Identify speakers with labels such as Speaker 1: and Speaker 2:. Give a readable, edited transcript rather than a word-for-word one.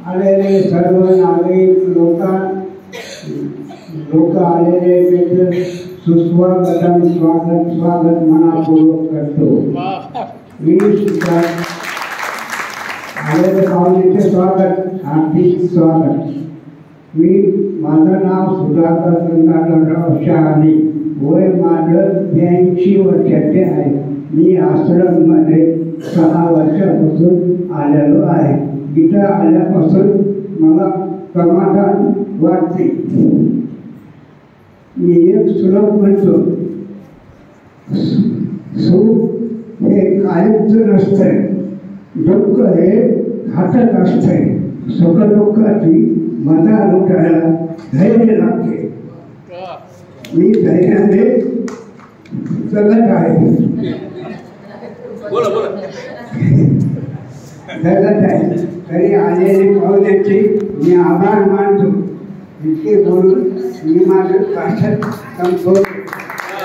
Speaker 1: आलेले सर्व नागरिक लोक आलेले त्याचे सुस्वागतम स्वागत मनापूर्वक करतो। मी सुद्धा आलेले पाहुण्यांचे स्वागत, हार्दिक स्वागत। माझं नाव सुधाकर गंगाधरराव शहाणे, वय माझं 82 वर्षाचे आहे। मी आश्रममध्ये 6 वर्षापासून आलेलो आहे। इथं आल्यापासून मला समाधान वाटते। मी एक श्लोक म्हणतो, सुख हे कायमचं नसतंय, दुःख हे घातक असतंय। सुख दुःखाची मजा लुटायला धैर्य लागते। मी धैर्याने जगत आहे, जगत आहे। तरी आलेले पाहुण्यांचे मी आभार मानतो। इतके बोलून मी माझं भाषण संपवतो।